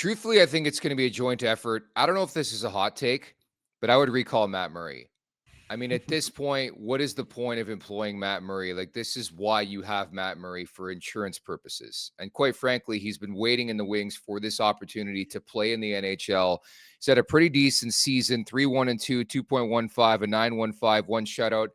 Truthfully, I think it's going to be a joint effort. I don't know if this is a hot take, but I would recall Matt Murray. I mean, at this point, what is the point of employing Matt Murray? Like, this is why you have Matt Murray for insurance purposes. And quite frankly, he's been waiting in the wings for this opportunity to play in the NHL. He's had a pretty decent season 3-1-2, 2.15, a 9.15, one shutout.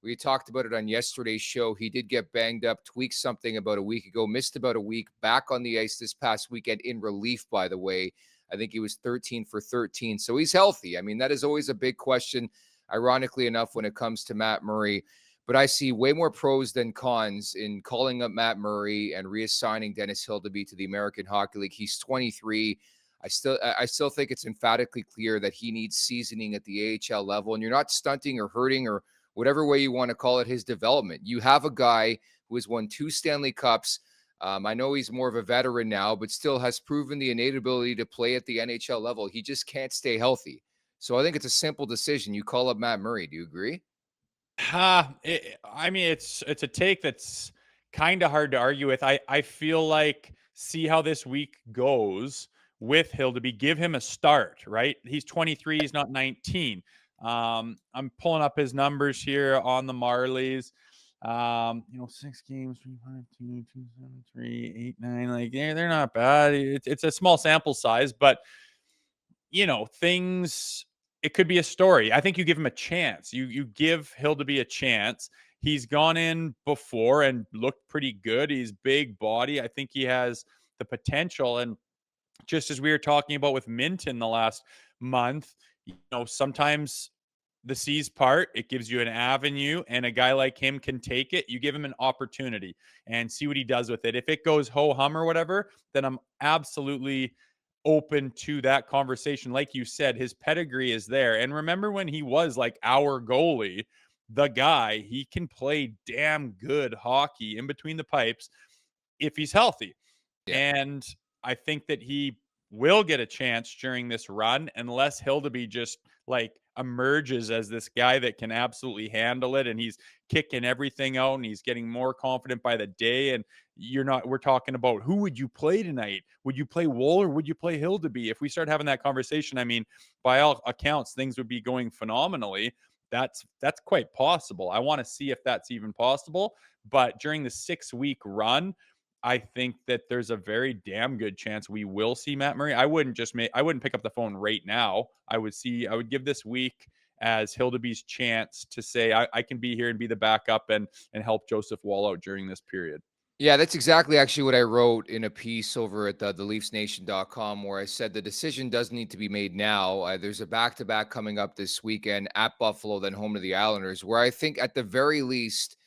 We talked about it on yesterday's show. He did get banged up, tweaked something about a week ago, missed about a week, back on the ice this past weekend in relief, by the way. I think he was 13 for 13. So he's healthy. I mean, that is always a big question, ironically enough, when it comes to Matt Murray. But I see way more pros than cons in calling up Matt Murray and reassigning Dennis Hildeby to the American Hockey League. He's 23. I still think it's emphatically clear that he needs seasoning at the AHL level, and you're not stunting or hurting or whatever way you want to call it his development. You have a guy who has won 2 Stanley Cups. I know he's more of a veteran now, but still has proven the innate ability to play at the NHL level. He just can't stay healthy. So I think it's a simple decision. You call up Matt Murray. Do you agree? I mean, it's a take that's kind of hard to argue with. I feel like see how this week goes with Hildeby. Give him a start, right? He's 23. He's not 19. I'm pulling up his numbers here on the Marlies. 6 games, 3, 5, 2, 2, 7, 3, 8, 9. Like they're not bad. It's a small sample size, but things, it could be a story. I think you give him a chance. You give Hildeby a chance. He's gone in before and looked pretty good. He's big body. I think he has the potential. And just as we were talking about with Minton the last month, sometimes the C's part, it gives you an avenue, and a guy like him can take it. You give him an opportunity and see what he does with it. If it goes ho hum or whatever, then I'm absolutely open to that conversation. Like you said, his pedigree is there. And remember when he was like our goalie, the guy, he can play damn good hockey in between the pipes if he's healthy. Yeah. And I think that he will get a chance during this run unless Hildeby just like emerges as this guy that can absolutely handle it, and he's kicking everything out and he's getting more confident by the day. And we're talking about who would you play tonight? Would you play Wool or would you play Hildeby? If we start having that conversation, I mean, by all accounts, things would be going phenomenally. That's quite possible. I want to see if that's even possible. But during the 6-week run, I think that there's a very damn good chance we will see Matt Murray. I wouldn't pick up the phone right now. I would give this week as Hildeby's chance to say, I can be here and be the backup and help Joseph Wall out during this period. Yeah, that's exactly actually what I wrote in a piece over at the LeafsNation.com, where I said the decision does need to be made now. There's a back-to-back coming up this weekend at Buffalo, then home to the Islanders, where I think at the very least,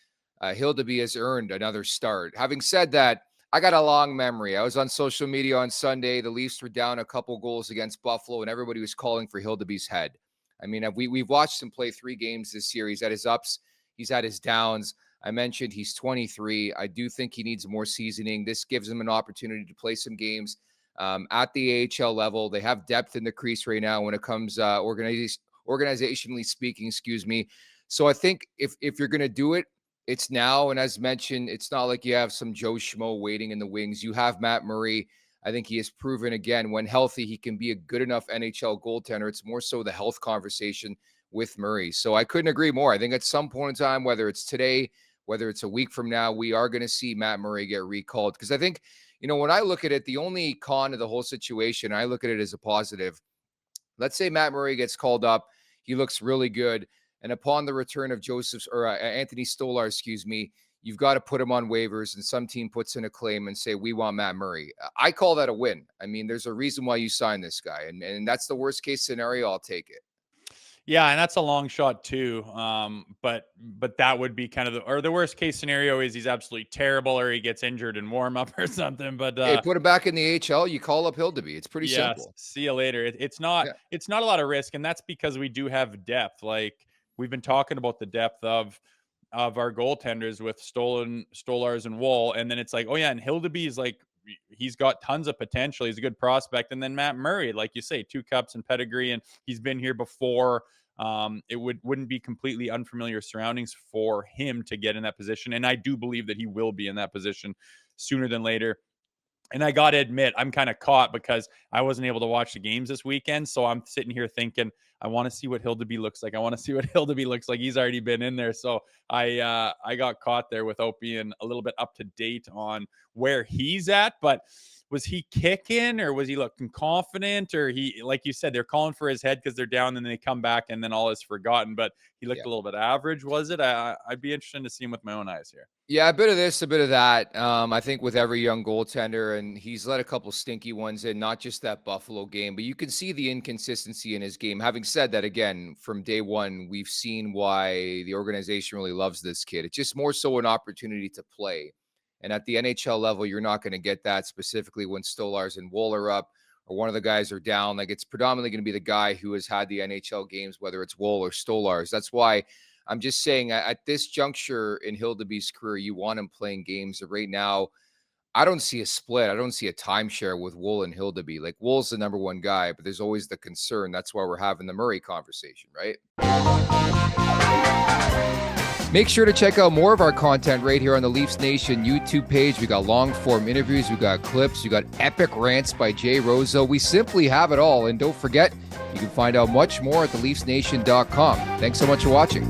Hildeby has earned another start. Having said that, I got a long memory. I was on social media on Sunday. The Leafs were down a couple goals against Buffalo, and everybody was calling for Hildeby's head. I mean, we've watched him play 3 games this year. He's had his ups, he's had his downs. I mentioned he's 23. I do think he needs more seasoning. This gives him an opportunity to play some games at the AHL level. They have depth in the crease right now when it comes organizationally speaking, excuse me. So I think if you're going to do it, it's now. And as mentioned, it's not like you have some Joe Schmo waiting in the wings. You have Matt Murray. I think he has proven again, when healthy, he can be a good enough NHL goaltender. It's more so the health conversation with Murray. So I couldn't agree more. I think at some point in time, whether it's today, whether it's a week from now, we are going to see Matt Murray get recalled. Because I think, when I look at it, the only con of the whole situation, I look at it as a positive. Let's say Matt Murray gets called up. He looks really good. And upon the return of Anthony Stolar, excuse me, you've got to put him on waivers, and some team puts in a claim and say, we want Matt Murray. I call that a win. I mean, there's a reason why you signed this guy. And that's the worst case scenario. I'll take it. Yeah, and that's a long shot too. But that would be kind of the worst case scenario is he's absolutely terrible or he gets injured in warm up or something. But Hey, put him back in the AHL. You call up Hildeby. It's pretty yeah, simple. see you later. It's not Yeah. it's not a lot of risk, and that's because we do have depth. Like we've been talking about the depth of our goaltenders with Stolars and Wool, and then it's like, oh yeah, and Hildeby is like he's got tons of potential. He's a good prospect, and then Matt Murray, like you say, 2 cups and pedigree, and he's been here before. It wouldn't be completely unfamiliar surroundings for him to get in that position, and I do believe that he will be in that position sooner than later. And I got to admit, I'm kind of caught because I wasn't able to watch the games this weekend. So I'm sitting here thinking, I want to see what Hildeby looks like. I want to see what Hildeby looks like. He's already been in there. So I got caught there without being a little bit up to date on where he's at. But was he kicking, or was he looking confident, or he, like you said, they're calling for his head because they're down and they come back and then all is forgotten, but he looked a little bit average, was it? I'd be interested to see him with my own eyes here. Yeah, a bit of this, a bit of that. I think with every young goaltender, and he's let a couple stinky ones in, not just that Buffalo game, but you can see the inconsistency in his game. Having said that, again, from day one, we've seen why the organization really loves this kid. It's just more so an opportunity to play. And at the NHL level, you're not going to get that, specifically when Stolarz and Wool are up or one of the guys are down. Like, it's predominantly going to be the guy who has had the NHL games, whether it's Wool or Stolarz. That's why I'm just saying at this juncture in Hildeby's career, you want him playing games. Right now, I don't see a split. I don't see a timeshare with Wool and Hildeby. Like, Wool's the number one guy, but there's always the concern. That's why we're having the Murray conversation, right? Make sure to check out more of our content right here on the Leafs Nation YouTube page. We got long form interviews, we got clips, we got epic rants by Jay Rosehill. We simply have it all. And don't forget, you can find out much more at theleafsnation.com. Thanks so much for watching.